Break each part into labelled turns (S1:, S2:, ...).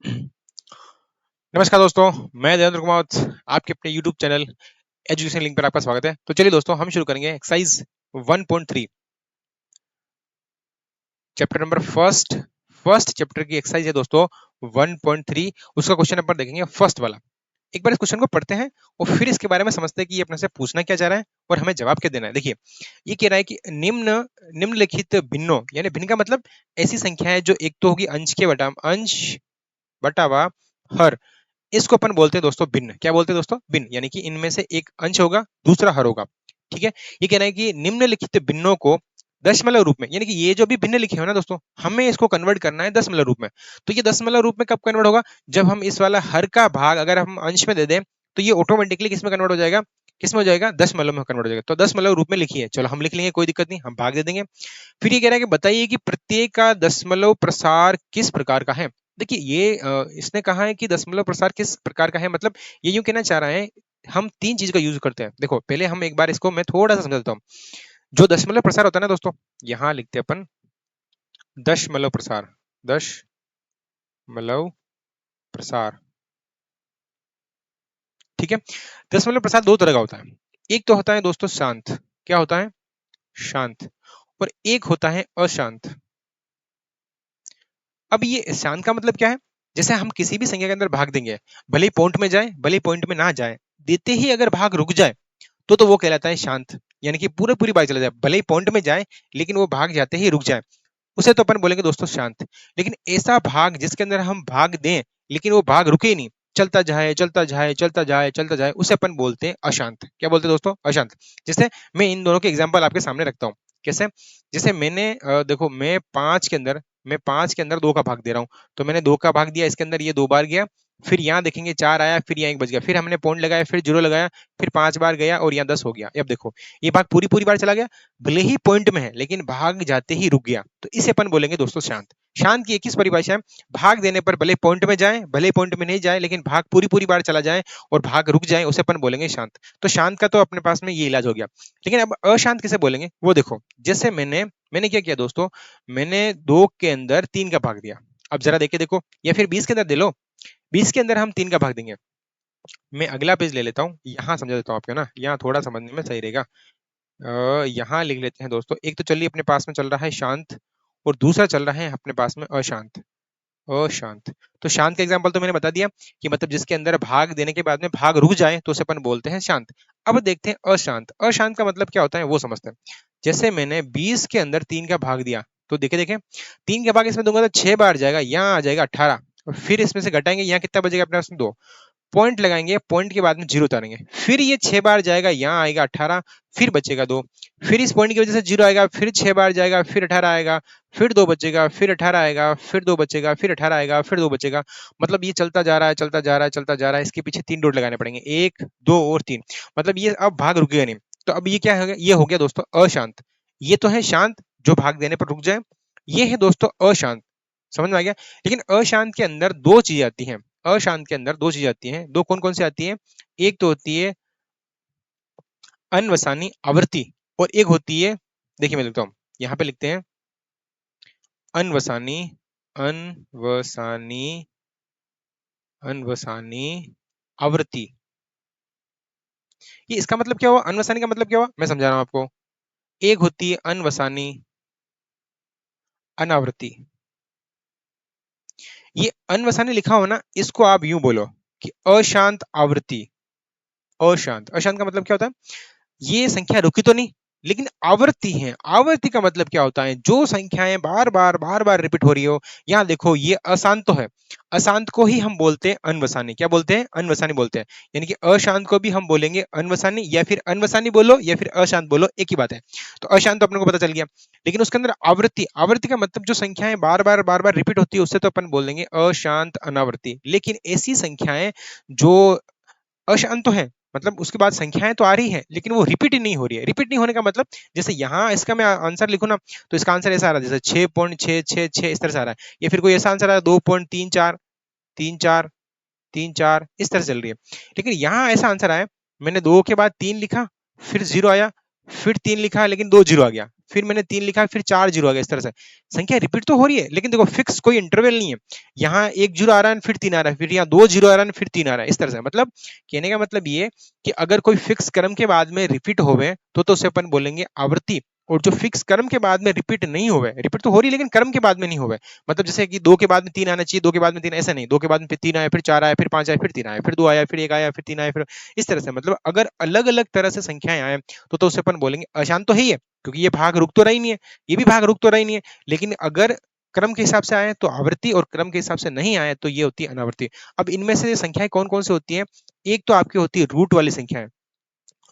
S1: नमस्कार दोस्तों, मैं देवेंद्र कुमार आपके अपने YouTube चैनल एजुकेशन लिंक पर आपका स्वागत है। तो चलिए दोस्तों, हम शुरू करेंगे exercise 1.3 chapter number first chapter की एक्सरसाइज है दोस्तों 1.3। उसका क्वेश्चन नंबर देखेंगे फर्स्ट वाला। एक बार इस क्वेश्चन को पढ़ते हैं और फिर इसके बारे में समझते हैं कि ये अपने से पूछना क्या चाह रहा है और हमें जवाब क्या देना है। देखिए, ये कह रहा है कि निम्नलिखित भिन्नों, यानी भिन्न का मतलब ऐसी संख्या है जो एक तो होगी अंश बटावा हर, इसको अपन बोलते हैं दोस्तों भिन्न। क्या बोलते हैं दोस्तों? भिन्न, यानी कि इनमें से एक अंश होगा, दूसरा हर होगा। ठीक है, ये कहना है कि निम्नलिखित भिन्नों को दशमलव रूप में, यानी कि ये जो भी भिन्न लिखे हो ना दोस्तों, हमें इसको कन्वर्ट करना है दशमलव रूप में। तो ये दशमलव रूप में कब कन्वर्ट होगा? जब हम इस वाला हर का भाग अगर हम अंश में दे दें तो ये ऑटोमेटिकली किस में कन्वर्ट हो जाएगा? किस में हो जाएगा? दशमलव में कन्वर्ट हो जाएगा। तो दशमलव रूप में लिखिए, चलो हम लिख लेंगे, कोई दिक्कत नहीं, हम भाग दे देंगे। फिर ये कह रहा है कि बताइए कि प्रत्येक का दशमलव प्रसार किस प्रकार का है। देखिए, ये इसने कहा है कि दशमलव प्रसार किस प्रकार का है, मतलब ये यूं कहना चाह रहा है हम तीन चीज का यूज करते हैं। देखो, पहले हम एक बार इसको मैं थोड़ा सा समझा देता हूँ। जो दशमलव प्रसार होता है ना दोस्तों, यहाँ लिखते हैं अपन दशमलव प्रसार, दशमलव प्रसार। ठीक है, दशमलव प्रसार दो तरह का होता है। एक तो होता है दोस्तों शांत, क्या होता है? शांत। और एक होता है अशांत। अब ये शांत का मतलब क्या है? जैसे हम किसी भी संख्या के अंदर भाग देंगे, भले ही पॉइंट में जाए भले ही पॉइंट में ना जाए, देते ही अगर भाग रुक जाए तो वो कहलाता है शांत। यानी कि पूरे पूरी बात चला जाए, भले ही पॉइंट में जाए लेकिन वो भाग जाते ही रुक जाए, उसे तो अपन बोलेंगे दोस्तों शांत। लेकिन ऐसा भाग जिसके अंदर हम भाग दें लेकिन वो भाग रुके ही नहीं, चलता जाए चलता जाए चलता जाए चलता जाए, उसे अपन बोलते हैं अशांत। क्या बोलते हैं दोस्तों? अशांत। जैसे मैं इन दोनों के एग्जाम्पल आपके सामने रखता हूँ। कैसे? जैसे मैंने देखो, मैं पांच के अंदर दो का भाग दे रहा हूँ। तो मैंने दो का भाग दिया, इसके अंदर ये दो बार गया, फिर यहाँ देखेंगे चार आया, फिर यहाँ एक बच गया, फिर हमने पॉइंट लगाया, फिर जीरो लगाया, फिर पांच बार गया और यहाँ 10 हो गया। अब देखो, ये भाग पूरी पूरी बार चला गया, भले ही पॉइंट में है लेकिन भाग जाते ही रुक गया, तो इसे अपन बोलेंगे दोस्तों शांत। शांत की एक ही परिभाषा है, भाग देने पर भले पॉइंट में जाए भले पॉइंट में नहीं जाए लेकिन भाग पूरी पूरी बार चला जाए और भाग रुक जाए, उसे अपन बोलेंगे शांत। तो शांत का तो अपने पास में ये इलाज हो गया। लेकिन अब अशांत किसे बोलेंगे वो देखो। जैसे मैंने मैंने क्या किया दोस्तों, मैंने दो के अंदर तीन का भाग दिया। अब जरा देखे देखो, या फिर 20 के अंदर दे लो, 20 के अंदर हम तीन का भाग देंगे। मैं अगला पेज ले लेता हूँ, यहाँ समझा देता हूँ आपको ना, यहाँ थोड़ा समझने में सही रहेगा। यहाँ लिख लेते हैं दोस्तों। एक तो चलिए अपने पास में चल रहा है शांत और दूसरा चल रहा है अपने पास में अशांत। अशांत। तो शांत का एग्जांपल तो मैंने बता दिया कि मतलब जिसके अंदर भाग देने के बाद में भाग रुक जाए तो उसे अपन बोलते हैं शांत। अब देखते हैं अशांत। अशांत का मतलब क्या होता है वो समझते हैं। जैसे मैंने 20 के अंदर तीन का भाग दिया, तो देखे देखे तीन का भाग इसमें दूंगा तो 6 बार जाएगा, यहाँ आ जाएगा 18, और फिर इसमें से घटाएंगे, यहाँ कितना बचेगा अपने पास में? दो। पॉइंट लगाएंगे, पॉइंट के बाद में जीरो उतारेंगे, फिर ये 6 बार जाएगा, यहाँ आएगा 18, फिर बचेगा दो, फिर इस पॉइंट की वजह से जीरो आएगा, फिर 6 बार जाएगा, फिर 18 आएगा, फिर दो बचेगा, फिर 18 आएगा, फिर दो बचेगा, फिर 18 आएगा, फिर दो बचेगा। मतलब ये चलता जा रहा है चलता जा रहा है चलता जा रहा है। इसके पीछे तीन डॉट लगाने पड़ेंगे, एक दो और तीन। मतलब ये अब भाग रुकेगा नहीं। तो अब ये क्या हो गया? ये हो गया दोस्तों अशांत। ये तो है शांत जो भाग देने पर रुक जाए, ये है दोस्तों अशांत। समझ में आ गया? लेकिन अशांत के अंदर दो चीजें आती हैं। अशांत के अंदर दो चीजें आती हैं। दो कौन कौन सी आती हैं? एक तो होती है अनवसानी आवृत्ति, और एक होती है, देखिए मैं लिखता हूं, यहाँ पे लिखते हैं अनवसानी अनवसानी अनवसानी आवृत्ति। ये इसका मतलब क्या हुआ? अनवसानी का मतलब क्या हुआ मैं समझा रहा हूं आपको। एक होती है अनवसानी अनावृत्ति। ये अनवसानी लिखा हो ना, इसको आप यूं बोलो कि अशांत आवृत्ति। अशांत, अशांत का मतलब क्या होता है? ये संख्या रुकी तो नहीं लेकिन आवर्ती है। आवर्ती का मतलब क्या होता है? जो संख्याएं बार बार रिपीट हो रही हो। यहाँ देखो, ये अशांत तो है, अशांत को ही हम बोलते हैं अनवसानी। क्या बोलते हैं? अनवसानी बोलते हैं। यानी कि अशांत को भी हम बोलेंगे अनवसानी, या फिर अनवसानी बोलो या फिर अशांत बोलो, एक ही बात है। तो अशांत तो अपने को पता चल गया, लेकिन उसके अंदर आवृत्ति, आवृत्ति का मतलब जो संख्याएं बार बार रिपीट होती है उससे तो अपन बोलेंगे अशांत अनावृत्ति। लेकिन ऐसी संख्याएं जो अशांत तो है, मतलब उसके बाद संख्याएं तो आ रही है लेकिन वो रिपीट ही नहीं हो रही है। रिपीट नहीं होने का मतलब, जैसे यहाँ इसका मैं आंसर लिखूं ना, तो इसका आंसर ऐसा आ रहा है जैसे 6.666 इस तरह से आ रहा है, या फिर कोई ऐसा आंसर आ रहा है 2.34 34 34 इस तरह से चल रही है। लेकिन यहाँ ऐसा आंसर आया, मैंने दो के बाद तीन लिखा, फिर जीरो आया, फिर तीन लिखा लेकिन दो जीरो आ गया, फिर मैंने 3 लिखा, फिर 4 जीरो आ गया। इस तरह से संख्या रिपीट तो हो रही है, लेकिन देखो फिक्स कोई इंटरवल नहीं है। यहाँ 1 जीरो आ रहा है, फिर 3 आ रहा है, फिर यहाँ 2 जीरो आ रहा है, फिर 3 आ रहा है। इस तरह से मतलब कहने का मतलब ये कि अगर कोई फिक्स क्रम के बाद में रिपीट होवे तो उसे अपन बोलेंगे आवृत्ति। और जो फिक्स क्रम के बाद में रिपीट नहीं होवे, रिपीट तो हो रही है लेकिन क्रम के बाद में नहीं होवे, मतलब जैसे कि 2 के बाद में 3 आना चाहिए, 2 के बाद में 3, ऐसा नहीं, 2 के बाद में फिर 3 आया, फिर 4 आया, फिर 5 आया, फिर 3 आया, फिर 2 आया, फिर 1 आया, फिर 3 आया, फिर इस तरह से। मतलब अगर अलग अलग तरह से संख्याएं आए तो उसे अपन बोलेंगे अशांत तो है ही है, क्योंकि ये भाग रुक तो रही नहीं है, ये भी भाग रुक तो रही नहीं है। लेकिन अगर क्रम के हिसाब से आए तो आवृत्ति, और क्रम के हिसाब से नहीं आए तो ये होती है अनावृत्ति। अब इनमें से संख्याएं कौन कौन सी होती हैं? एक तो आपकी होती है रूट वाली संख्याएं,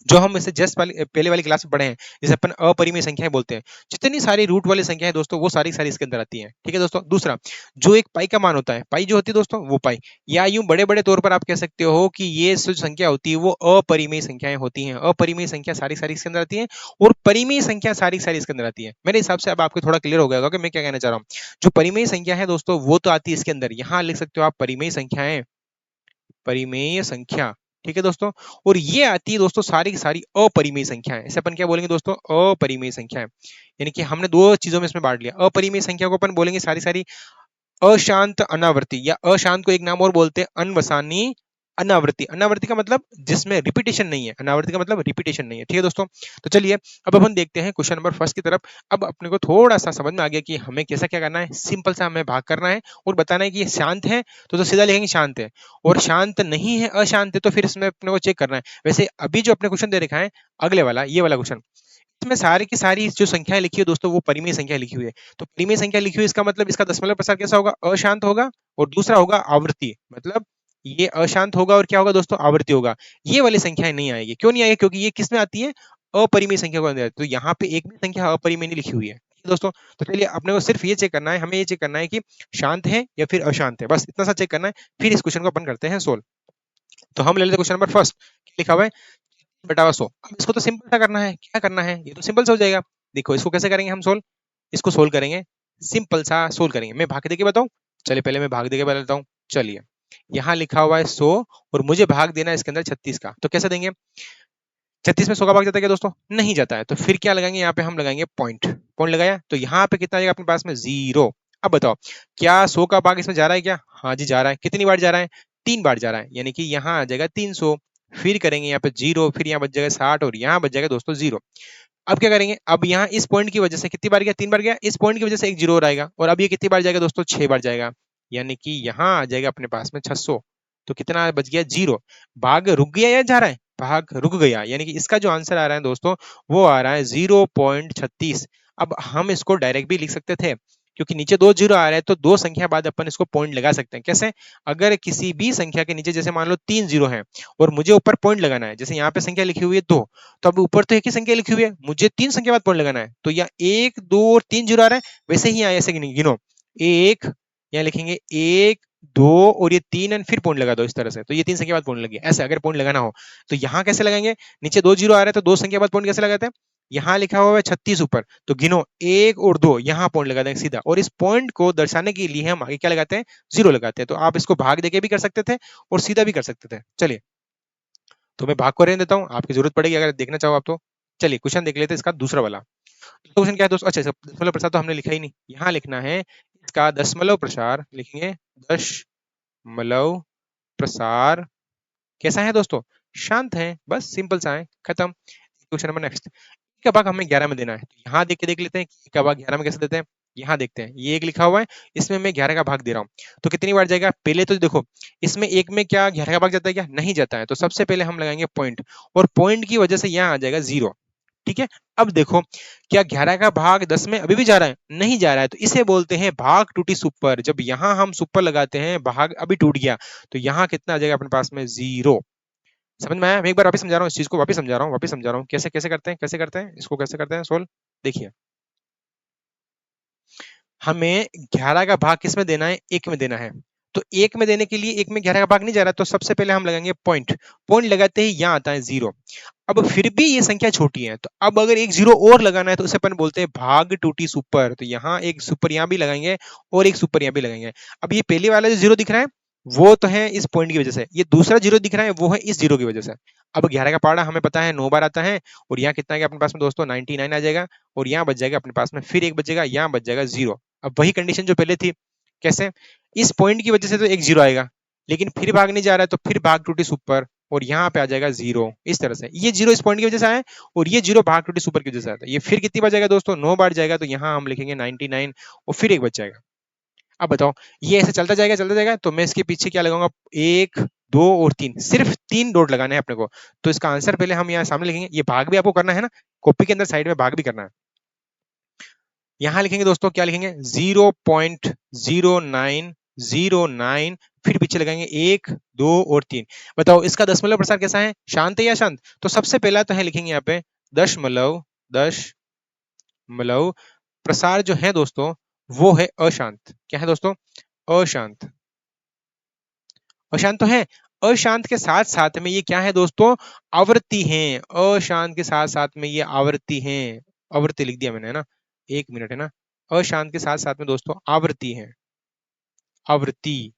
S1: जो हम इसे जस्ट वाली पहले वाली क्लास में पढ़े हैं, जिसे अपन अपरिमेय संख्याएं बोलते हैं। जितनी सारी रूट वाली संख्याएं दोस्तों, वो सारी सारी इसके अंदर आती हैं। ठीक है दोस्तों। दूसरा, जो एक पाई का मान होता है, पाई जो होती है दोस्तों वो पाई, या यूं बड़े बड़े तौर पर आप कह सकते हो कि ये जो संख्या होती है वो अपरिमेय संख्याएं होती हैं। अपरिमेय संख्या सारी सारी इसके अंदर आती है, और परिमेय संख्या सारी सारी इसके अंदर आती है। मेरे हिसाब से अब आपको थोड़ा क्लियर हो गया होगा कि मैं क्या कहना चाह रहा हूँ। जो परिमेय संख्या है दोस्तों वो तो आती है इसके अंदर, यहाँ लिख सकते हो आप परिमेय संख्याएं, परिमेय संख्या। ठीक है दोस्तों। और ये आती है दोस्तों सारी की सारी अपरिमेय संख्याएं। इसे अपन क्या बोलेंगे दोस्तों? अपरिमेय संख्याएं। यानी कि हमने दो चीजों में इसमें बांट लिया। अपरिमेय संख्या को अपन बोलेंगे सारी सारी अशांत अनावृत्ति, या अशांत को एक नाम और बोलते हैं अनवसानी अनावृत्ति। अनावृत्ति का मतलब जिसमें रिपीटेशन नहीं है, अनावृत्ति का मतलब रिपीटेशन नहीं है। ठीक है दोस्तों। तो चलिए अब अपन देखते हैं क्वेश्चन नंबर फर्स्ट की तरफ। अब अपने को थोड़ा सा समझ में आ गया कि हमें कैसा क्या करना है। सिंपल सा हमें भाग करना है और बताना है कि ये शांत है तो सीधा लिखेंगे शांत है, और शांत नहीं है अशांत है तो फिर इसमें अपने को चेक करना है। वैसे अभी जो अपने क्वेश्चन दे रखा है अगले वाला, ये वाला क्वेश्चन, इसमें सारी की सारी जो संख्याएं लिखी है दोस्तों वो परिमेय संख्या लिखी हुई है। तो परिमेय संख्या लिखी हुई है, इसका मतलब इसका दशमलव प्रसार कैसा होगा? अशांत होगा। और दूसरा होगा आवृत्ति, मतलब ये अशांत होगा और क्या होगा दोस्तों? आवृत्ति होगा। ये वाली संख्याएं नहीं आएगी। क्यों नहीं आएगी? क्योंकि ये किस में आती है? अपरिमेय संख्या को अंदर। तो यहाँ पे एक भी संख्या अपरिमेय नहीं लिखी हुई है दोस्तों। तो चलिए अपने को सिर्फ ये चेक करना है, हमें ये चेक करना है कि शांत है या फिर अशांत है, बस इतना सा चेक करना है। फिर इस क्वेश्चन को अपन करते हैं सोल्व। तो हम ले लेते हैं क्वेश्चन नंबर फर्स्ट। लिखा हुआ है बटा 100। अब इसको तो सिंपल सा करना है। क्या करना है? ये तो सिंपल सा हो जाएगा। देखो इसको कैसे करेंगे हम सोल्व। इसको सोल्व करेंगे, सिंपल सा सोल्व करेंगे। मैं भाग दे के बताऊं? चलिए पहले मैं भाग दे के बता देता हूँ। चलिए यहाँ लिखा हुआ है 100 और मुझे भाग देना है इसके अंदर 36 का। तो कैसे देंगे? 36 में 100 का भाग जाता है क्या दोस्तों? नहीं जाता है। तो फिर क्या लगाएंगे? यहाँ पे हम लगाएंगे पॉइंट। पॉइंट लगाया तो यहाँ पे कितना आ जाएगा अपने पास में? 0। अब बताओ क्या 100 का भाग इसमें जा रहा है क्या? हाँ जी जा रहा है। कितनी बार जा रहा है? 3 बार जा रहा है। यानी कि यहाँ आ जाएगा 300। फिर करेंगे यहाँ पे 0, फिर यहाँ बच जाएगा 60 और यहाँ बच जाएगा दोस्तों 0। अब क्या करेंगे? अब यहाँ इस पॉइंट की वजह से कितनी बार गया? 3 बार गया। इस पॉइंट की वजह से एक 0 और आएगा, और अब ये कितनी बार जाएगा दोस्तों? 6 बार जाएगा। यानी कि यहाँ आ जाएगा अपने पास में 600। तो कितना बच गया? 0। भाग रुक गया या जा रहा है? भाग रुक गया। यानी कि इसका जो आंसर आ रहा है दोस्तों वो आ रहा है 0.36। अब हम इसको डायरेक्ट भी लिख सकते थे, क्योंकि नीचे 2 जीरो आ रहा है तो दो संख्या बाद अपन इसको पॉइंट लगा सकते हैं। कैसे? अगर किसी भी संख्या के नीचे जैसे मान लो 3 जीरो है और मुझे ऊपर पॉइंट लगाना है, जैसे यहाँ पे संख्या लिखी हुई है 2, तो अब ऊपर तो एक ही संख्या लिखी हुई है, मुझे 3 संख्या बाद पॉइंट लगाना है। तो यहाँ 1 2 और 3 जीरो आ रहा है, वैसे ही यहाँ ऐसे गिनो 1, यहाँ लिखेंगे 1 2 और ये 3 एंड फिर पॉइंट लगा दो इस तरह से। तो ये 3 संख्या बाद पॉइंट लगी। ऐसे अगर पॉइंट लगाना हो तो यहाँ कैसे लगाएंगे? नीचे 2 जीरो आ रहा है तो 2 संख्या बाद पॉइंट कैसे लगाते हैं? यहाँ लिखा हुआ है 36 ऊपर, तो गिनो 1 और 2, यहाँ पॉइंट लगा देंगे सीधा। और इस पॉइंट को दर्शाने के लिए हम आगे क्या लगाते हैं? 0 लगाते हैं। तो आप इसको भाग देके भी कर सकते थे और सीधा भी कर सकते थे। चलिए तो मैं भाग को रहने देता हूँ, आपकी जरूरत पड़ेगी अगर देखना चाहो आप तो। चलिए क्वेश्चन देख लेते हैं इसका दूसरा वाला। क्वेश्चन क्या है दोस्तों? अच्छा दशमलव प्रसार तो हमने लिखा ही नहीं, यहाँ लिखना है इसका दशमलव प्रसार। लिखेंगे दशमलव प्रसार कैसा है दोस्तों? शांत है, बस सिंपल सा है, खत्म। Question number next. का भाग हमें 11 में देना है। तो यहाँ देख के देख लेते हैं कि का भाग 11 में कैसे देते हैं। यहाँ देखते हैं, ये एक लिखा हुआ है, इसमें मैं 11 का भाग दे रहा हूँ। तो कितनी बार जाएगा? पहले तो देखो इसमें एक में क्या 11 का भाग जाता है क्या? नहीं जाता है। तो सबसे पहले हम लगाएंगे पॉइंट, और पॉइंट की वजह से यहाँ आ जाएगा 0। ठीक है। अब देखो क्या 11 का भाग 10 में अभी भी जा रहा है? नहीं जा रहा है। तो इसे बोलते हैं भाग टूटी सुपर। जब यहाँ हम सुपर लगाते हैं, भाग अभी टूट गया, तो यहाँ कितना आ जाएगा अपने पास में? 0। समझ में आया? मैं एक बार वापस समझा रहा हूँ, इस चीज को वापस समझा रहा हूँ, वापस समझा रहा हूँ कैसे कैसे करते हैं, कैसे करते हैं इसको, कैसे करते हैं सोल्व। देखिए हमें 11 का भाग किस में देना है? 1 में देना है। तो 1 में देने के लिए 1 में 11 का भाग नहीं जा रहा, तो सबसे पहले हम लगाएंगे पॉइंट। पॉइंट लगाते ही यहाँ आता है 0। अब फिर भी ये संख्या छोटी है, तो अब अगर एक 0 और लगाना है तो उसे अपन बोलते हैं भाग टूटी सुपर। तो यहाँ एक सुपर यहाँ भी लगाएंगे और एक सुपर यहाँ भी लगाएंगे। अब ये पहले वाला जो 0 दिख रहा है वो तो है इस पॉइंट की वजह से, ये दूसरा जीरो दिख रहा है वो है इस जीरो की वजह से। अब 11 का पहाड़ा हमें पता है 9 बार आता है, और यहाँ कितना आ गया अपने पास में दोस्तों 99 आ जाएगा, और यहाँ बच जाएगा अपने पास में फिर एक बचेगा, यहाँ बच जाएगा जीरो। अब वही कंडीशन जो पहले थी, कैसे, इस पॉइंट की वजह से तो एक जीरो आएगा, लेकिन फिर भाग नहीं जा रहा है तो फिर भाग टूटी सुपर, और यहाँ पे आ जाएगा जीरो। इस तरह से ये जीरो इस पॉइंट की वजह से आया, और ये जीरो भाग टूटी सुपर की वजह से आता है। ये फिर कितनी बार जाएगा दोस्तों, 9 बार जाएगा, तो यहाँ हम लिखेंगे 99, और फिर एक बच जाएगा। अब बताओ, ये ऐसे चलता जाएगा, तो मैं इसके पीछे क्या लगाऊंगा, एक, दो और तीन, सिर्फ तीन डॉट लगाने हैं अपने को। तो इसका आंसर पहले हम यहाँ सामने लिखेंगे, ये भाग भी आपको करना है ना, कॉपी के अंदर साइड में भाग भी करना है। यहाँ लिखेंगे दोस्तों, क्या लिखेंगे, 0.0909, फिर पीछे लगाएंगे एक, दो और तीन। बताओ इसका दशमलव प्रसार कैसा है, शांत है या शांत? तो सबसे पहला तो है लिखेंगे यहाँ पे दशमलव, दशमलव प्रसार जो है दोस्तों वो है अशांत। क्या है दोस्तों, अशांत। अशांत तो है, अशांत के साथ साथ में ये क्या है दोस्तों, आवृत्ति है। अशांत के साथ साथ में ये आवृत्ति है, आवृत्ति लिख दिया मैंने, है ना, एक मिनट, है ना, अशांत के साथ साथ में दोस्तों आवृत्ति है, आवृत्ति।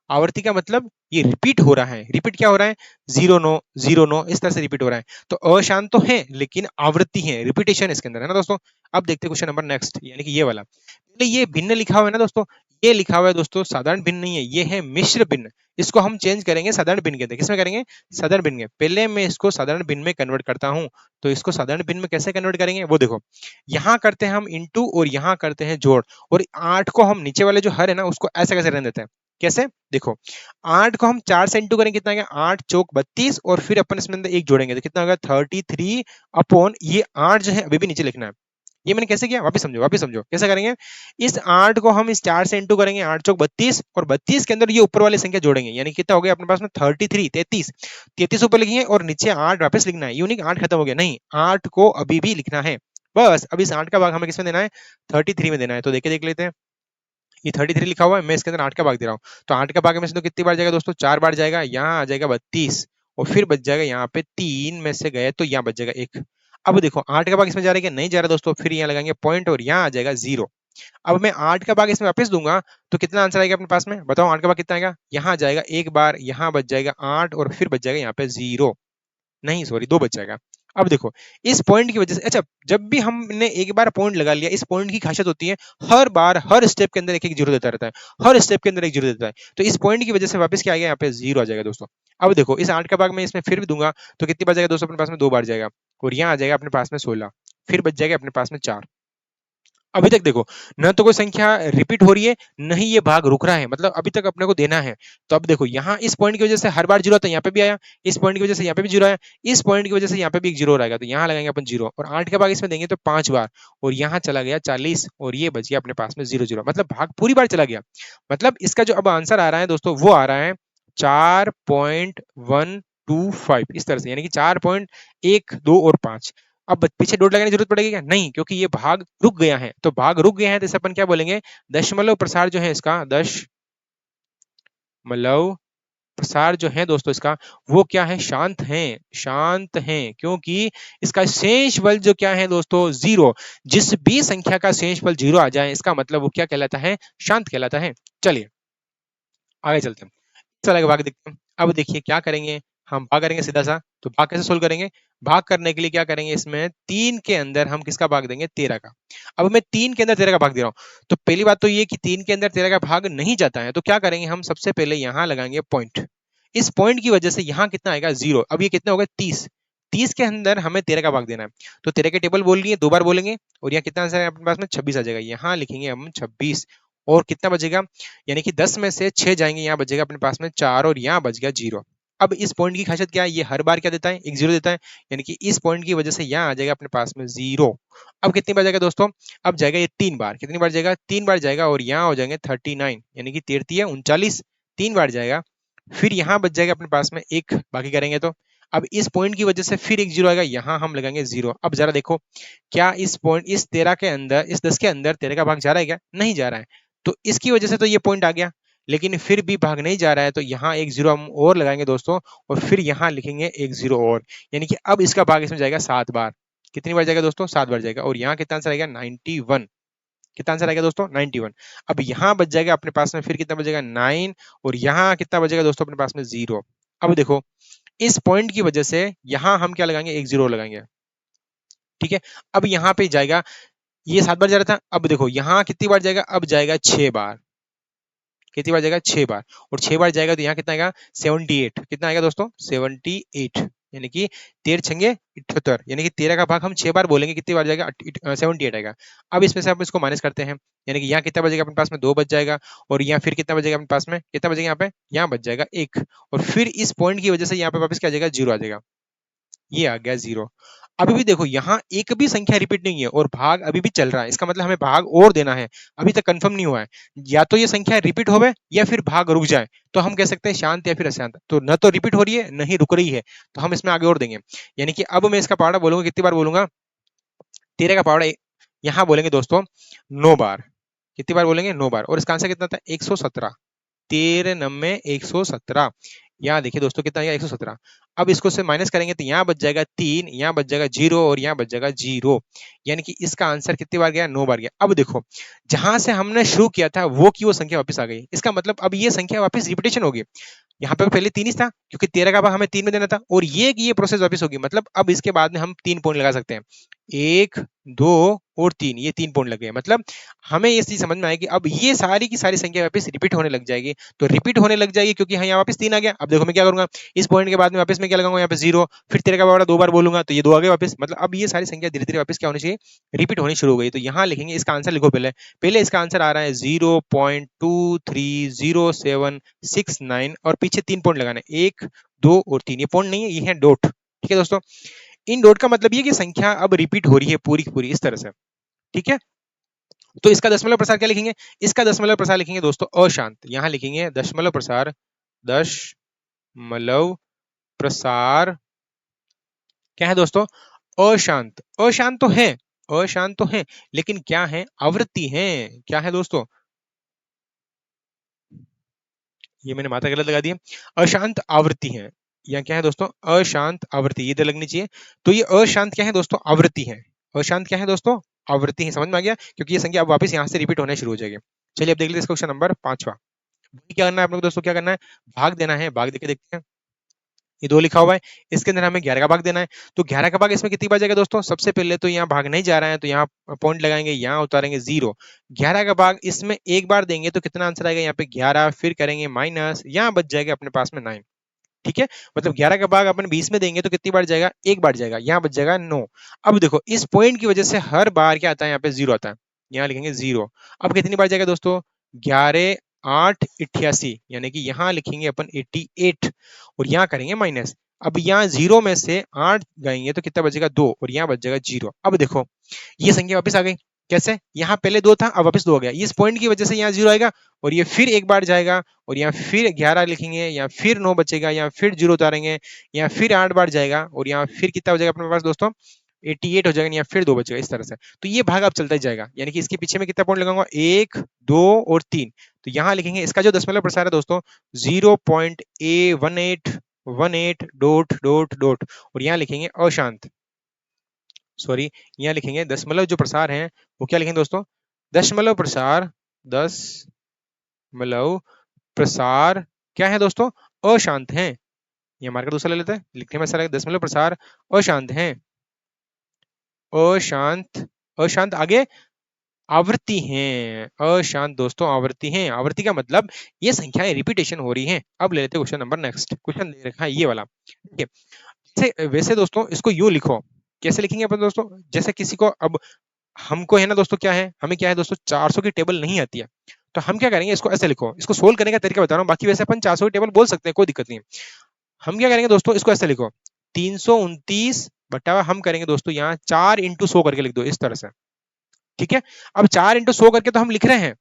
S1: आवर्ती का मतलब ये रिपीट हो रहा है, रिपीट क्या हो रहा है, 0909, इस तरह से रिपीट हो रहा है। तो अशांत तो है लेकिन आवृत्ति है, रिपीटेशन इसके अंदर, है ना दोस्तों। अब देखते हैं क्वेश्चन नंबर नेक्स्ट, यानी कि ये वाला। पहले ये भिन्न लिखा हुआ है ना दोस्तों, ये लिखा हुआ है दोस्तों साधारण भिन्न नहीं है, ये है मिश्र भिन्न। इसको हम चेंज करेंगे साधारण भिन्न के अंदर, किसमें करेंगे, साधारण भिन्न में। पहले मैं इसको साधारण भिन्न में कन्वर्ट करता हूं, तो इसको साधारण भिन्न में कैसे कन्वर्ट करेंगे वो देखो। यहाँ करते हैं हम इंटू, और यहाँ करते हैं जोड़, और 8 को हम नीचे वाले जो हर है ना उसको ऐसे कैसे रहने देते हैं, कैसे, देखो 8 को हम 4 से इंटू करेंगे, कितना आ गया, 8 चौक 32, और फिर अपन इसमें अंदर एक जोड़ेंगे तो कितना होगा 33 अपॉन ये 8 जो है अभी भी नीचे लिखना है। ये मैंने कैसे किया, वापस समझो, वापस समझो कैसे करेंगे। इस 8 को हम इस 4 से इंटू करेंगे, 8 चौक 32, और 32 के अंदर ये ऊपर वाली संख्या जोड़ेंगे, यानी कितना हो गया अपने पास में 33, 33, 33 ऊपर लिखेंगे, और नीचे 8 वापस लिखना है, यूनिक 8 खत्म हो गया, नहीं 8 को अभी भी लिखना है। बस अब इस 8 का भाग हमें किसमें देना है, 33 में देना है। तो देख लेते हैं, ये 33 लिखा हुआ है, मैं इसके अंदर 8 का भाग दे रहा हूँ, तो 8 का भाग में से तो कितनी बार जाएगा दोस्तों, 4 बार जाएगा, यहाँ आ जाएगा 32, और फिर बच जाएगा यहाँ पे 3 में से गए तो यहाँ बच जाएगा 1। अब देखो 8 का भाग इसमें जा रहा है कि नहीं जा रहा दोस्तों, फिर यहाँ लगाएंगे पॉइंट, और यहाँ आ जाएगा 0। अब मैं 8 का भाग इसमें वापस दूंगा, तो कितना आंसर आएगा अपने पास में, बताओ 8 का भाग कितना आएगा, यहाँ आ जाएगा एक बार, यहाँ बच जाएगा 8, और फिर बच जाएगा यहाँ पे 0, नहीं सॉरी 2 बच जाएगा। अब देखो इस पॉइंट की वजह से, अच्छा जब भी हमने एक बार पॉइंट लगा लिया, इस पॉइंट की खासियत होती है हर बार हर स्टेप के अंदर एक एक जीरो देता रहता है, हर स्टेप के अंदर एक जीरो देता है, तो इस पॉइंट की वजह से वापस क्या आ गया, यहाँ पे 0 आ जाएगा दोस्तों। अब देखो इस 8 का भाग मैं इसमें फिर भी दूंगा, तो कितनी बार जाएगा दोस्तों अपने पास में, 2 बार जाएगा, और यहाँ आ जाएगा अपने पास में 16, फिर बच जाएगा अपने पास में 4। अभी तक देखो न तो कोई संख्या रिपीट हो रही है, न ही ये भाग रुक रहा है, मतलब अभी तक अपने को देना है। तो अब देखो यहाँ इस पॉइंट की वजह से हर बार जीरो आता है, यहाँ पे भी आया, इस पॉइंट की वजह से यहाँ पे भी जीरो आया, इस पॉइंट की वजह से यहाँ पे भी एक जीरो रहेगा, तो यहाँ लगाएंगे अपन जीरो, और 8 के भाग इसमें देंगे तो 5 बार, और यहाँ चला गया 40, और ये बच गया अपने पास में 0 0, मतलब भाग पूरी बार चला गया। मतलब इसका जो अब आंसर आ रहा है दोस्तों वो आ रहा है 4.125, इस तरह से, यानी कि 4.1 2 और 5। अब पीछे डॉट लगाने की जरूरत पड़ेगी क्या, नहीं, क्योंकि ये भाग रुक गया है, तो भाग रुक गया है तो इसे अपन क्या बोलेंगे, दशमलव प्रसार जो है इसका, दशमलव प्रसार जो है दोस्तों इसका, वो क्या है, शांत है, शांत है, क्योंकि इसका शेष बल जो क्या है दोस्तों, 0। जिस भी संख्या का शेष बल 0 आ जाए इसका मतलब वो क्या कहलाता है, शांत कहलाता है। चलिए आगे चलते हैं, चला के भाग देखते हैं। अब देखिए क्या करेंगे, हम भाग करेंगे सीधा सा, तो भाग कैसे सोल्व करेंगे, भाग करने के लिए क्या करेंगे, इसमें 3 के अंदर हम किसका भाग देंगे, 13 का। अब मैं 3 के अंदर 13 का भाग दे रहा हूं, तो पहली बात तो ये कि 3 के अंदर 13 का भाग नहीं जाता है, तो क्या करेंगे हम, सबसे पहले यहां लगाएंगे पॉइंट। इस पॉइंट की वजह से यहाँ कितना आएगा, 0। अब ये कितना होगा, 30, 30 के अंदर हमें 13 का भाग देना है, तो 13 के टेबल बोल रही है, 2 बार बोलेंगे, और यहाँ कितना आंसर है अपने पास में, 26 आ जाएगा, यहाँ लिखेंगे हम 26, और कितना बचेगा, यानी कि 10 में से 6 जाएंगे, यहाँ बचेगा अपने पास में 4, और यहाँ बच गया 0। अब इस पॉइंट की खासियत क्या है, ये हर बार क्या देता है, एक 0 देता है, यानी कि इस पॉइंट की वजह से यहाँ आ जाएगा अपने पास में 0। अब कितनी बार जाएगा दोस्तों, अब जाएगा ये 3 बार, कितनी बार जाएगा, 3 बार जाएगा, और यहाँ हो जाएंगे 39, यानी कि 33 39, 3 बार जाएगा, फिर यहाँ बच जाएगा अपने पास में एक, बाकी करेंगे तो अब इस पॉइंट की वजह से फिर एक 0 आएगा, यहाँ हम लगाएंगे 0। अब जरा देखो क्या इस पॉइंट, इस 13 के अंदर, इस 10 के अंदर 13 का भाग जा रहा है क्या, नहीं जा रहा है, तो इसकी वजह से तो ये पॉइंट आ गया, लेकिन फिर भी भाग नहीं जा रहा है, तो यहाँ एक 0 हम और लगाएंगे दोस्तों, और फिर यहाँ लिखेंगे एक 0 और, यानी कि अब इसका भाग इसमें जाएगा 7 बार, कितनी बार जाएगा दोस्तों, 7 बार जाएगा, और यहाँ कितना आंसर आएगा 91। कितना आंसर आएगा दोस्तों 91। अब यहाँ बच जाएगा अपने पास में फिर कितना बचेगा 9 और यहाँ कितना बचेगा दोस्तों अपने पास में 0। अब देखो इस पॉइंट की वजह से यहाँ हम क्या लगाएंगे, एक जीरो लगाएंगे। ठीक है, अब यहाँ पे जाएगा, ये 7 बार जा रहा था, अब देखो यहाँ कितनी बार जाएगा, अब जाएगा 6 बार। कितनी बार जाएगा, 6 बार। और 6 बार जाएगा तो यहाँ कितना आएगा 78। कितना आएगा दोस्तों 78, यानी कि 13 छंगे 78, यानी कि 13 का भाग हम 6 बार बोलेंगे, कितनी बार जाएगा 78 आएगा। अब इसमें से आप इसको माइनस करते हैं, यानी कि यहाँ कितना बचेगा अपने पास में 2 बच जाएगा, और यहाँ फिर कितना बचेगा अपने पास में, कितना बचेगा यहाँ पे, यहाँ बच जाएगा 1, और फिर इस पॉइंट की वजह से यहाँ पे वापस क्या आ जाएगा, 0 आ जाएगा। ये आ गया 0। अभी भी देखो यहाँ एक भी संख्या रिपीट नहीं है और भाग अभी भी चल रहा है, इसका मतलब हमें भाग और देना है, अभी तक कंफर्म नहीं हुआ है। या तो ये संख्या रिपीट होवे या फिर भाग रुक जाए, तो हम कह सकते हैं शांत या फिर अशांत। तो न तो रिपीट हो रही है न ही रुक रही है, तो हम इसमें आगे और देंगे। यानी कि अब मैं इसका पहाड़ा बोलूंगा, कितनी बार बोलूंगा, 13 का पहाड़ा यहाँ बोलेंगे दोस्तों 9 बार। कितनी बार बोलेंगे, 9 बार। और इसका आंसर कितना था 117। 13 नम्मे 117। यहाँ देखिए दोस्तों कितना आएगा 117। अब इसको से माइनस करेंगे तो यहाँ बच जाएगा 3, यहाँ बच जाएगा 0 और यहाँ बच जाएगा 0, यानी कि इसका आंसर कितनी बार गया, 9 बार गया। अब देखो जहां से हमने शुरू किया था वो की वो संख्या वापस आ गई, इसका मतलब अब ये संख्या वापस रिपीटेशन होगी। यहाँ पे पहले 3 ही था क्योंकि 13 का भाग हमें 3 में देना था, और ये प्रोसेस वापस होगी, मतलब अब इसके बाद में हम 3 पॉइंट लगा सकते हैं, 1 2 और 3, ये 3 पॉइंट लग गए। मतलब हमें ये चीज समझ में आएगी, अब ये सारी की सारी संख्या वापस रिपीट होने लग जाएगी। तो रिपीट होने लग जाएगी क्योंकि यहाँ वापस 3 आ गया। अब देखो मैं क्या करूंगा, इस पॉइंट के बाद में वापस मैं क्या लगाऊंगा, यहाँ पे 0, फिर 13 का भाग 2 बार बोलूंगा तो ये 2 आ गए वापस। मतलब अब ये सारी संख्या धीरे धीरे वापस क्या होनी चाहिए, रिपीट होनी शुरू हो गई। तो यहाँ लिखेंगे, इसका आंसर लिखो पहले, पहले इसका आंसर आ रहा है 0.230769 और पीछे 3 पॉइंट लगाना है, 1 2 और 3। ये पॉइंट नहीं है, ये है डॉट। ठीक है दोस्तों, इन डॉट का मतलब ये कि संख्या अब रिपीट हो रही है पूरी की पूरी इस तरह से। ठीक है, तो इसका दशमलव प्रसार क्या लिखेंगे, इसका दशमलव प्रसार लिखेंगे दोस्तों अशांत। यहां लिखेंगे दशमलव प्रसार, दशमलव प्रसार क्या है दोस्तों, अशांत। अशांत तो है, अशांत तो है, लेकिन क्या है, आवृत्ति है। क्या है दोस्तों, ये मैंने मात्रा गलत लगा दी है, अशांत आवृत्ति है। या क्या है दोस्तों, अशांत आवृत्ति, ये इधर लगनी चाहिए। तो ये अशांत क्या है दोस्तों, आवृत्ति है। अशांत क्या है दोस्तों, आवृत्ति है। समझ में आ गया, क्योंकि ये संख्या अब वापस यहाँ से रिपीट होना शुरू हो जाएगी। चलिए अब देख लेते हैं क्वेश्चन नंबर 5वां। क्या करना है आप लोग दोस्तों, क्या करना है, भाग देना है। भाग देके देखते हैं, ये 2 लिखा हुआ है, इसके अंदर हमें 11 का भाग देना है। तो 11 का भाग इसमें कितनी बार जाएगा दोस्तों, सबसे पहले तो यहाँ भाग नहीं जा रहा है तो यहाँ पॉइंट लगाएंगे, यहाँ उतारेंगे 0। 11 का भाग इसमें एक बार देंगे तो कितना आंसर आएगा, यहाँ पे 11, फिर करेंगे माइनस, यहाँ बच जाएगा अपने पास में 9। ठीक है, मतलब 11 का भाग अपन 20 में देंगे तो कितनी बार जाएगा, एक बार जाएगा, यहाँ बच जाएगा 9। अब देखो इस पॉइंट की वजह से हर बार क्या आता है, यहाँ पे 0 आता है, यहाँ लिखेंगे 0। अब कितनी बार जाएगा दोस्तों, 11 8 88, यानी कि यहाँ लिखेंगे अपन 88 और यहाँ करेंगे माइनस। अब यहाँ 0 में से 8 जाएंगे तो कितना बचेगा, 2, और यहाँ बच जाएगा 0। अब देखो ये संख्या वापस आ गई, कैसे, यहाँ पहले 2 था अब वापस 2 हो गया, इस पॉइंट की वजह से यहाँ 0 आएगा और ये फिर एक बार जाएगा, और यहाँ फिर 11 लिखेंगे, यहाँ फिर 9 बचेगा, यहाँ फिर 0 उतारेंगे, यहाँ फिर 8 बार जाएगा, और यहाँ फिर कितना हो जाएगा अपने पास दोस्तों, 88 हो जाएगा, यहाँ फिर 2 बचेगा, इस तरह से। तो ये भाग अब चलता ही जाएगा, यानी कि इसके पीछे में कितना पॉइंट लगाऊंगा, 1 2 और 3। तो यहाँ लिखेंगे इसका जो दशमलव प्रसार है दोस्तों 0.A1818 डॉट डॉट डॉट, और यहाँ लिखेंगे अशांत, सॉरी, यहाँ लिखेंगे दशमलव जो प्रसार है वो क्या लिखेंगे दोस्तों, दशमलव प्रसार, दशमलव प्रसार क्या है दोस्तों, अशांत है। ये मार्कर दूसरा ले लेते हैं, लिखने में ऐसा लगेगा, दशमलव प्रसार अशांत है, अशांत, अशांत आगे आवृत्ति हैं, अशांत दोस्तों आवृत्ति हैं। आवृत्ति का मतलब ये संख्याएं रिपीटेशन हो रही हैं। अब ले लेते हैं क्वेश्चन नंबर नेक्स्ट, क्वेश्चन दे रखा है ये वाला। ठीक है, वैसे दोस्तों इसको यूं लिखो, कैसे लिखेंगे अपन दोस्तों, जैसे किसी को, अब हमको है ना दोस्तों, क्या है, हमें क्या है दोस्तों 400 की टेबल नहीं आती है, तो हम क्या करेंगे, इसको ऐसे लिखो, इसको सोल्व करने का तरीका बता रहा हूँ, बाकी वैसे अपन 400 की टेबल बोल सकते हैं, कोई दिक्कत नहीं है। हम क्या करेंगे दोस्तों, इसको ऐसे लिखो, 329 बटा हम करेंगे दोस्तों यहाँ 4 इंटू 100 करके लिख दो इस तरह से। ठीक है, अब 4 इंटू 100 करके तो हम लिख रहे हैं,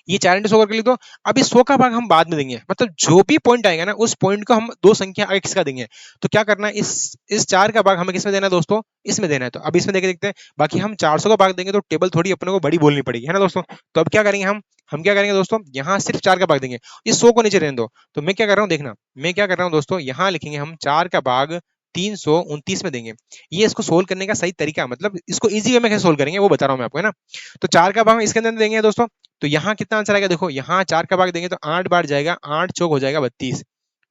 S1: ये 4 इंटू 100 करके लिख दो। अब इस 100 का भाग हम बाद में देंगे, मतलब जो भी पॉइंट आएगा ना उस पॉइंट को हम दो संख्या आगे किसका देंगे। तो क्या करना है, इस 4 का भाग हमें किसमें देना है दोस्तों, इसमें देना है। तो अब इसमें देखे देखते हैं, बाकी हम 400 का भाग देंगे तो टेबल थोड़ी अपने को बड़ी बोलनी पड़ेगी, है ना दोस्तों। तो अब क्या करेंगे, हम क्या करेंगे दोस्तों, यहाँ सिर्फ 4 का भाग देंगे, इस 100 को नीचे रहने दो। तो मैं क्या कर रहा हूँ, देखना मैं क्या कर रहा हूँ दोस्तों, यहाँ लिखेंगे हम 4 का भाग 329 में देंगे। ये इसको सोल्व करने का सही तरीका, मतलब इसको इजी वे में कैसे सोल्व करेंगे वो बता रहा हूं मैं आपको, है ना। तो 4 का भाग इसके अंदर देंगे दोस्तों, तो यहाँ कितना आंसर आएगा, देखो यहाँ 4 का भाग देंगे तो 8 बार जाएगा, 8 चौक हो जाएगा 32,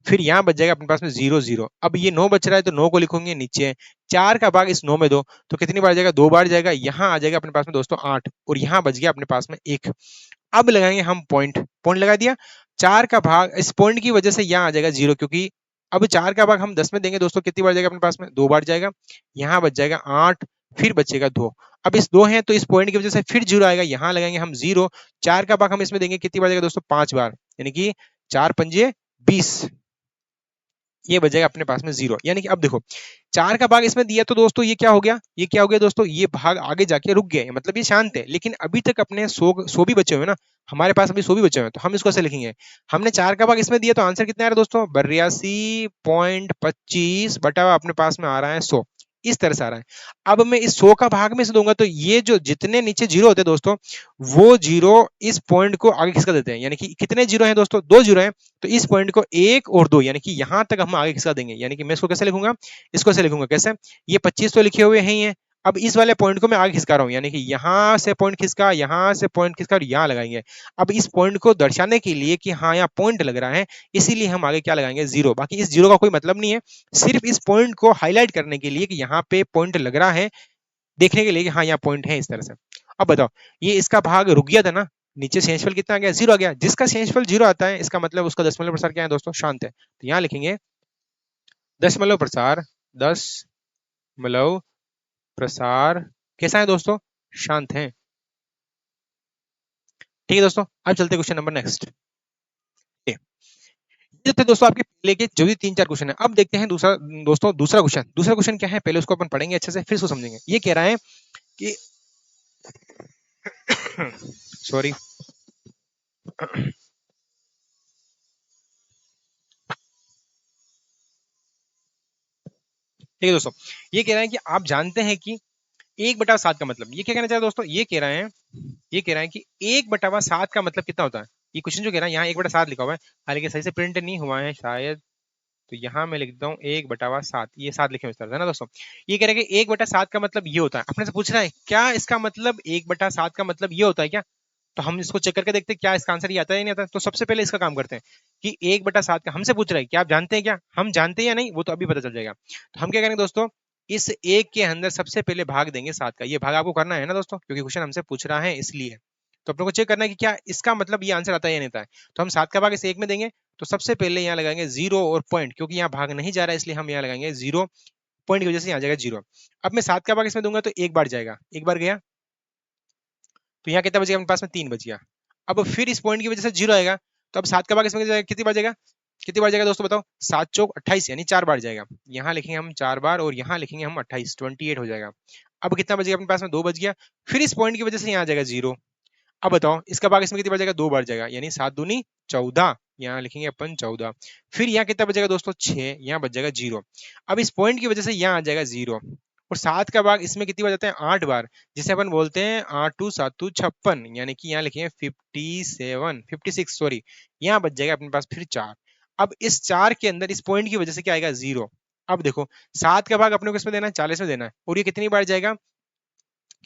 S1: फिर यहाँ बच जाएगा अपने पास में 0 0। अब ये 9 बच रहा है तो 9 को लिखोगे नीचे, 4 का भाग इस 9 में दो तो कितनी बार जाएगा, 2 बार जाएगा, यहाँ आ जाएगा अपने पास में दोस्तों 8, और यहाँ बच गया अपने पास में 1। अब लगाएंगे हम पॉइंट, पॉइंट लगा दिया, 4 का भाग इस पॉइंट की वजह से यहाँ आ जाएगा 0, क्योंकि अब 4 का भाग हम 10 में देंगे दोस्तों, कितनी बार जाएगा अपने पास में, 2 बार जाएगा, यहाँ बच जाएगा 8, फिर बचेगा 2। अब इस 2 है तो इस पॉइंट की वजह से फिर 0 आएगा, यहाँ लगाएंगे हम 0, 4 का भाग हम इसमें देंगे, कितनी बार जाएगा दोस्तों, 5 बार, यानी कि 4 पंजे 20, ये बचेगा अपने पास में 0। यानी कि अब देखो 4 का भाग इसमें दिया तो दोस्तों ये क्या हो गया, ये क्या हो गया दोस्तों, ये भाग आगे जाके रुक गए, मतलब ये शांत है, लेकिन अभी तक अपने 100 भी बचे हुए ना, हमारे पास अभी 100 भी बचे हुए हैं, तो हम इसको ऐसे लिखेंगे, हमने 4 का भाग इसमें दिया तो आंसर कितना आ रहा है दोस्तों, 82.25 बटा हुआ अपने पास में आ रहा है 100, इस तरह से आ रहा है। अब मैं इस 100 का भाग में से दूंगा तो ये जो जितने नीचे जीरो होते हैं दोस्तों, वो जीरो इस पॉइंट को आगे खिसका देते हैं, यानी कि कितने जीरो हैं दोस्तों, 2 जीरो हैं, तो इस पॉइंट को 1 और 2 यानी कि यहां तक हम आगे खिसका देंगे, यानी कि मैं इसको कैसे लिखूंगा, इसको ऐसे लिखूंगा, कैसे, ये 25 तो लिखे हुए हैं ही है, अब इस वाले पॉइंट को मैं आगे खिसका रहा हूं, यानी कि यहां से पॉइंट खिसका, यहां से पॉइंट खिसका और यहां लगाएंगे। अब इस पॉइंट को दर्शाने के लिए कि हाँ यहाँ पॉइंट लग रहा है, इसीलिए हम आगे क्या लगाएंगे, 0। बाकी इस 0 का कोई मतलब नहीं है, सिर्फ इस पॉइंट को हाईलाइट करने के लिए कि यहाँ पे पॉइंट लग रहा है, देखने के लिए कि हाँ यहाँ पॉइंट है, इस तरह से। अब बताओ, ये इसका भाग रुक गया था ना, नीचे शेषफल कितना आ गया, 0 आ गया, जिसका शेषफल 0 आता है इसका मतलब उसका दशमलव प्रसार क्या है दोस्तों, शांत है, तो यहाँ लिखेंगे दशमलव प्रसार, दशमलव प्रसार कैसा है दोस्तों, शांत है। ठीक है दोस्तों, अब चलते क्वेश्चन नंबर नेक्स्ट। ये थे दोस्तों आपके पहले के जो भी 3 4 क्वेश्चन है। अब देखते हैं दूसरा, दोस्तों दूसरा क्वेश्चन, दूसरा क्वेश्चन क्या है, पहले उसको अपन पढ़ेंगे अच्छे से फिर उसको समझेंगे। ये कह रहा है कि सॉरी ठीक है दोस्तों, ये कह रहा है कि आप जानते हैं कि 1/7 का मतलब, ये क्या कहना चाह रहा है दोस्तों, ये कह रहा है कि 1/7 का मतलब कितना होता है। ये क्वेश्चन जो कह रहा है यहाँ 1/7 लिखा हुआ है, हालांकि सही से प्रिंट नहीं हुआ है शायद, तो यहाँ मैं लिख देता हूँ 1/7, ये 7 लिखे हुए इस तरह से ना दोस्तों। ये कह रहा है कि 1/7 का मतलब ये होता है, अपने से पूछ रहा है क्या इसका मतलब 1/7 का मतलब ये होता है क्या, तो हम इसको चेक करके देखते हैं क्या इसका आंसर ये आता है या नहीं आता। तो सबसे पहले इसका काम करते हैं कि 1/7 का हमसे पूछ रहा है क्या आप जानते हैं क्या, हम जानते हैं या नहीं वो तो अभी पता चल जाएगा। तो हम क्या करेंगे दोस्तों, इस एक के अंदर सबसे पहले भाग देंगे 7 का, ये भाग आपको करना है ना दोस्तों, क्योंकि क्वेश्चन हमसे पूछ रहा है इसलिए। तो अपने को चेक करना है कि क्या इसका मतलब ये आंसर आता है या नहीं आता है। तो हम 7 का भाग इस एक में देंगे, तो सबसे पहले यहाँ लगाएंगे 0 और पॉइंट, क्योंकि यहाँ भाग नहीं जा रहा है इसलिए हम यहाँ लगाएंगे 0, पॉइंट की वजह से यहाँ जाएगा 0। अब मैं 7 का भाग इसमें दूंगा तो एक बार जाएगा, एक बार गया, तो यहाँ कितना बचेगा अपने पास में 3 बच गया। अब फिर इस पॉइंट की वजह से 0 आएगा, तो अब 7 का भाग इसमें कितनी बार जाएगा, कितनी बार जाएगा दोस्तों बताओ, 7 चौक 28, यानी 4 बार जाएगा, यहाँ लिखेंगे हम 4 बार और यहाँ लिखेंगे हम 28, 28 हो जाएगा। अब कितना बचेगा अपने पास में, 2 बच गया, फिर इस पॉइंट की वजह से यहाँ आ जाएगा 0। अब बताओ इसका भाग इसमें कितनी बार जाएगा, 2 बार जाएगा, यानी 7 दूनी 14, यहाँ लिखेंगे अपन 14। फिर यहाँ कितना बचेगा दोस्तों, 6, यहाँ बच जाएगा 0। अब इस पॉइंट की वजह से यहाँ आ जाएगा 0, और 7 का भाग इसमें कितनी बार जाता है, 8 बार, जिसे अपन बोलते हैं 8 7 56, यानी कि यहाँ लिखेंगे 57 56 सॉरी, यहाँ बच जाएगा अपने पास फिर 4। अब इस 4 के अंदर इस पॉइंट की वजह से क्या आएगा, 0। अब देखो 7 का भाग अपने को इसमें देना है, 40 में देना है, और ये कितनी बार जाएगा,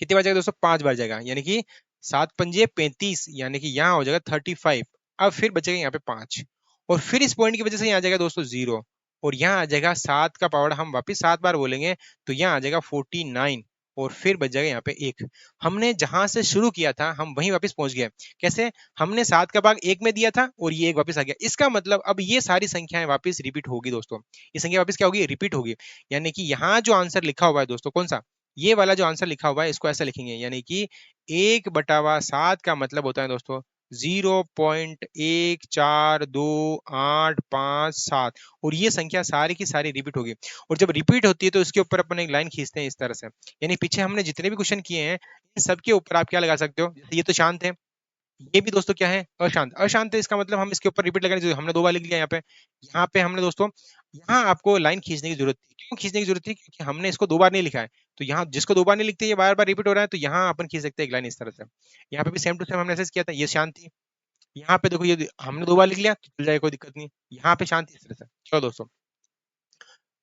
S1: कितनी बार जाएगा दोस्तों, 5 बार जाएगा, यानी कि 7 पंजे 35, यानी कि यहाँ हो जाएगा 35। अब फिर बचेगा यहाँ पे 5, और फिर इस पॉइंट की वजह से यहाँ आ जाएगा दोस्तों 0, और यहाँ आ जाएगा 7 का पावर हम वापिस 7 बार बोलेंगे तो यहाँ आ जाएगा 49, और फिर बच जाएगा यहाँ पे 1। हमने जहां से शुरू किया था हम वहीं वापस पहुंच गए, कैसे, हमने 7 का भाग एक में दिया था और ये एक वापस आ गया, इसका मतलब अब ये सारी संख्याएं वापस रिपीट होगी दोस्तों, ये संख्या वापस क्या होगी, रिपीट होगी। यानी कि यहाँ जो आंसर लिखा हुआ है दोस्तों, कौन सा, ये वाला जो आंसर लिखा हुआ है इसको ऐसा लिखेंगे, यानी कि 1/7 का मतलब होता है दोस्तों 0.142857, और ये संख्या सारी की सारी रिपीट होगी। और जब रिपीट होती है तो इसके ऊपर अपन एक लाइन खींचते हैं इस तरह से, यानी पीछे हमने जितने भी क्वेश्चन किए हैं इन सबके ऊपर आप क्या लगा सकते हो, जैसे ये तो शांत है, ये भी दोस्तों क्या है, अशांत, अशांत है, इसका मतलब हम इसके ऊपर रिपीट लगाने की हमने 2 बार लिख लिया यहाँ पे हमने दोस्तों, यहाँ आपको लाइन खींचने की जरूरत थी, क्यों खींचने की जरूरत थी, क्योंकि हमने इसको 2 बार नहीं लिखा है, तो यहाँ जिसको 2 बार नहीं लिखते ये बार बार रिपीट हो रहा है, तो यहाँ अपन खींच सकते हैं एक लाइन इस तरह से। यहाँ पे भी सेम टू सेम हमने ऐसे किया था, ये शांत थी, यहाँ पे देखो ये हमने 2 बार लिख लिया तो चल जाएगा, कोई दिक्कत नहीं, यहाँ पे शांति इस तरह से। चलो दोस्तों,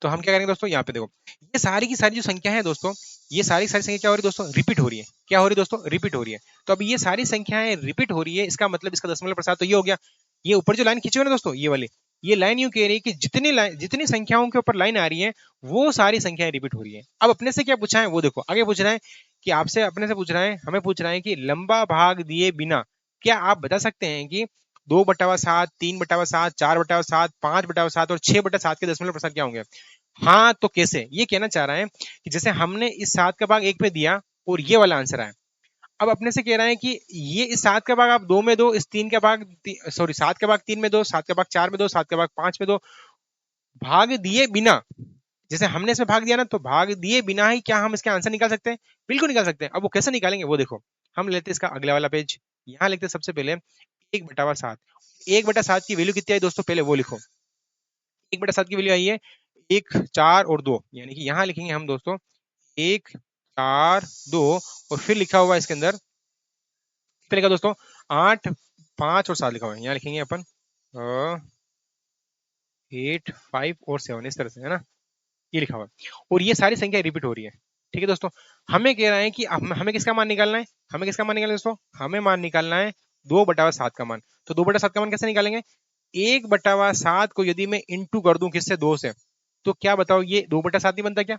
S1: तो हम क्या करेंगे दोस्तों, यहाँ पे देखो ये सारी की सारी जो संख्या है दोस्तों, ये सारी की सारी संख्या क्या हो रही है दोस्तों, रिपीट हो रही है। क्या हो रही है दोस्तों, रिपीट हो रही है। तो अब ये सारी संख्याएं रिपीट हो रही है, इसका मतलब इसका दशमलव प्रसाद तो ये हो गया। ये ऊपर जो लाइन खींची हुई है ना दोस्तों, ये वाली, ये लाइन यूं कह रही है कि जितनी संख्याओं के ऊपर लाइन आ रही है वो सारी संख्याएं रिपीट हो रही है। अब अपने से क्या पूछा है वो देखो, आगे पूछ रहा है कि आपसे अपने से पूछ रहा है, हमें पूछ रहा है कि लंबा भाग दिए बिना क्या आप बता सकते हैं कि 2/7, 3/7, 4/7, 5/7 और 6/7 के दशमलव प्रसाद क्या होंगे। हाँ तो कैसे, ये कहना चाह रहा है कि जैसे हमने इस 7 का भाग 1 पे दिया और ये वाला आंसर आया। अब अपने से कह रहा है कि ये इस 7 का भाग आप 2 में दो, इस 3 का भाग सॉरी 7 का भाग 3 में दो, 7 का भाग 4 में दो, 7 का भाग 5 में दो, भाग दिए बिना। जैसे हमने इसमें भाग दिया ना, तो भाग दिए बिना ही क्या हम इसके आंसर निकाल सकते हैं, बिल्कुल निकाल सकते हैं। अब वो कैसे निकालेंगे वो देखो, हम लेते हैं इसका अगला वाला पेज, यहाँ लिखते हैं सबसे पहले 1/7। 1/7 की वैल्यू कितनी आई दोस्तों, पहले वो लिखो। 1/7 की वैल्यू आई है 1, 4 और 2, यानी कि यहाँ लिखेंगे हम दोस्तों 1, 4, 2 और फिर लिखा हुआ है इसके अंदर, फिर लिखा दोस्तों 8, 5 और 7 लिखा हुआ है। यहाँ लिखेंगे अपन 8, 5 और 7, इस तरह से है ना, ये लिखा हुआ है। और ये सारी संख्या रिपीट हो रही है। ठीक है दोस्तों, हमें कह रहा है कि हमें किसका मान निकालना है, हमें किसका मान निकालना है दोस्तों, हमें मान निकालना है 2/7 का मान। तो 2/7 का मान कैसे निकालेंगे, 1/7 को यदि मैं इंटू कर दूं किससे, 2 से, तो क्या बताओ ये 2/7 नहीं बनता क्या,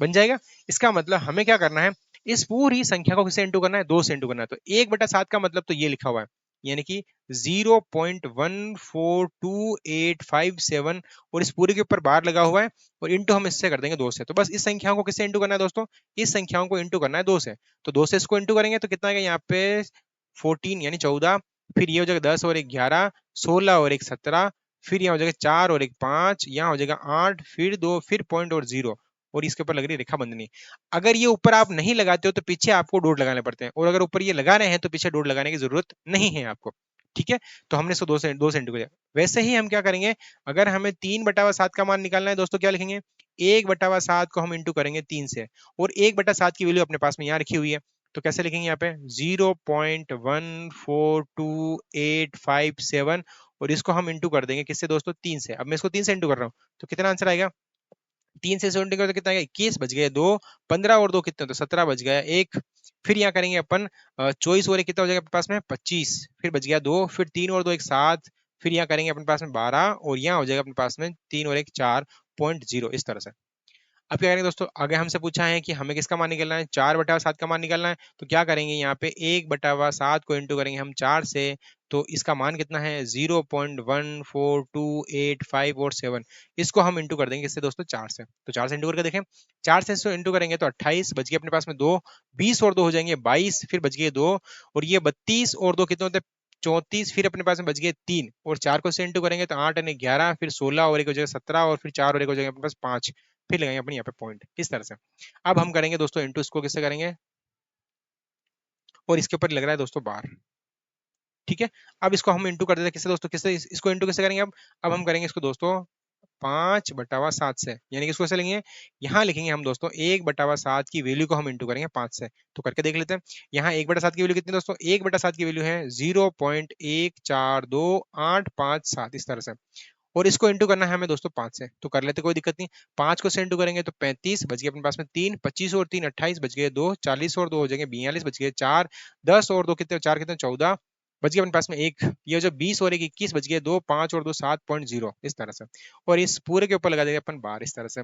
S1: बन जाएगा। इसका मतलब हमें क्या करना है, इस पूरी संख्या को किससे इंटू करना है, 2 से इंटू करना है। तो 1/7 का मतलब तो ये लिखा हुआ है, यानी कि 0.142857 और इस पूरे के ऊपर बार लगा हुआ है और इंटू हम इससे कर देंगे 2 से। तो बस इस संख्याओं को किससे इंटू करना है दोस्तों, इस संख्याओं को इंटू करना है 2 से। तो 2 से इसको इंटू करेंगे तो कितना आएगा यहाँ पे 14 यानी 14, फिर ये हो जाएगा 10 और 1 11, 16 और 1 17, फिर यहाँ हो जाएगा 4 और 1 5, यहाँ हो जाएगा 8, फिर 2, फिर पॉइंट और 0 और इसके ऊपर लग रही है रेखा बंधनी। अगर ये ऊपर आप नहीं लगाते हो तो पीछे आपको डॉट लगाने पड़ते हैं, और अगर ऊपर ये लगा रहे हैं तो पीछे डॉट लगाने की जरूरत नहीं है आपको। ठीक है, तो हमने इसको 2 से इंटू किया। वैसे ही हम क्या करेंगे, अगर हमें 3/7 का मान निकालना है दोस्तों, क्या लिखेंगे, 1/7 को हम इंटू करेंगे 3 से, और 1/7 की वैल्यू अपने पास में यहाँ रखी हुई है। तो कैसे लिखेंगे यहाँ पे 0.142857 और इसको हम इंटू कर देंगे किससे दोस्तों, 3 से। अब मैं इसको 3 से इंटू कर रहा हूँ तो कितना आंसर आएगा, 3 से 70 करो तो कितना आएगा 21 बच गए 2, 15 और 2 कितने, तो 17 बच गया 1। फिर यहाँ करेंगे अपन 24 और 1 कितना हो जाएगा अपने पास में 25, फिर बच गया 2, फिर 3 और 2 1 7, फिर यहाँ करेंगे अपने पास में 12 और यहाँ हो जाएगा अपने पास में 3 और 1 4.0, इस तरह से। अब क्या करेंगे दोस्तों, आगे हमसे पूछा है कि हमें किसका मान निकालना है, 4/7 का मान निकालना है। तो क्या करेंगे यहाँ पे 1/7 को इंटू करेंगे हम 4 से, तो इसका मान कितना है 0.142857 और 7, इसको हम इंटू कर देंगे इससे दोस्तों 4 से। तो 4 से इंटू करके देखें, 4 से इसको इंटू करेंगे तो 28 बच गए अपने पास में 2, 20 और 2 हो जाएंगे 22, फिर बच गए 2 और ये 32 और 2 कितने होते हैं 34, फिर अपने पास में बच गए 3 और 4 को से इंटू करेंगे तो 8 यानी 11, फिर 16 और 1 हो जाएगा 17 और फिर 4 और 1 हो जाएगा अपने पास 5, फिर लगाएंगे अपन यहाँ पे पॉइंट, इस तरह से। अब हम करेंगे दोस्तों इंटू, इसको किससे करेंगे, और इसके ऊपर लग रहा है दोस्तों बार। ठीक है, अब इसको हम इंटू कर देते हैं किससे दोस्तों, किससे, इसको इंटू किससे करेंगे अब हम करेंगे इसको दोस्तों 5/7 से, यानी कि इसको कैसे लिखेंगे, यहाँ लिखेंगे हम दोस्तों 1/7 की वैल्यू को हम इंटू करेंगे 5 से। तो करके देख लेते हैं, यहाँ 1/7 की वैल्यू कितनी है दोस्तों, 1/7 की वैल्यू है 0.142857, इस तरह से। और इसको इंटू करना है हमें दोस्तों 5 से, तो कर लेते कोई दिक्कत नहीं। 5 को से इंटू करेंगे तो 35 बच गए अपने पास में 3, 25 और 3 28 बच गए 2, 40 और 2 हो जाएंगे 42 बच गए 4, 10 और 2 कितने 4 कितने 14 बच गए अपने पास में 1, ये जो 20 और 1 21 बच गए 2, 5 और 2 7.0, इस तरह से। और इस पूरे के ऊपर लगा देंगे अपन बार, इस तरह से।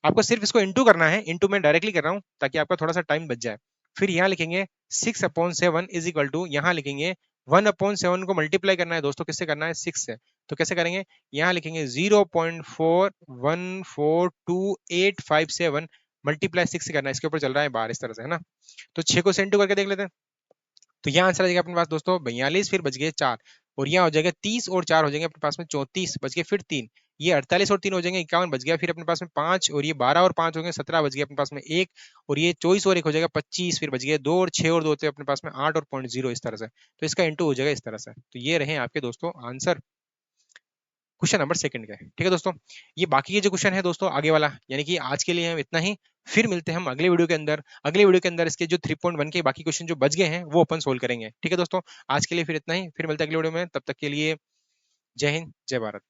S1: आपको सिर्फ इसको इंटू करना है, इंटू मैं डायरेक्टली कर रहा हूँ ताकि आपका थोड़ा सा टाइम बच जाए। फिर यहाँ लिखेंगे 6/7 इज इक्वल टू, यहाँ लिखेंगे 1/7 को मल्टीप्लाई करना है दोस्तों, किससे करना है 6 से। तो कैसे करेंगे, यहाँ लिखेंगे 0.414287 मल्टीप्लाई 6 से करना है, इसके ऊपर चल रहा है बार, इस तरह से है ना। तो 6 को सेंटू करके देख लेते हैं, तो यहाँ आंसर आ जाएगा अपने पास दोस्तों 42, फिर बच गए 4 और यहाँ हो जाएगा 30 और 4 हो जाएंगे अपने पास में 34 बच गए, फिर 3 ये 48 और 3 हो जाएंगे 51 बच गया, फिर अपने पास में 5 और ये 12 और 5 हो गए 17 बच गए अपने पास में 1 और ये 24 और 1 हो जाएगा 25, फिर बच गए 2 और 6 और 2 होते हैं अपने पास में 8 और 0.0, इस तरह से। तो इसका इंटू हो जाएगा इस तरह से। तो ये रहे आपके दोस्तों आंसर क्वेश्चन नंबर सेकंड का है। ठीक है दोस्तों, ये बाकी के जो क्वेश्चन है दोस्तों आगे वाला, यानी कि आज के लिए हम इतना ही। फिर मिलते हैं हम अगले वीडियो के अंदर, अगले वीडियो के अंदर इसके जो 3.1 के बाकी क्वेश्चन जो बच गए हैं वो अपन सोल्व करेंगे। ठीक है दोस्तों, आज के लिए फिर इतना ही, फिर मिलते हैं अगले वीडियो में, तब तक के लिए जय हिंद जय भारत।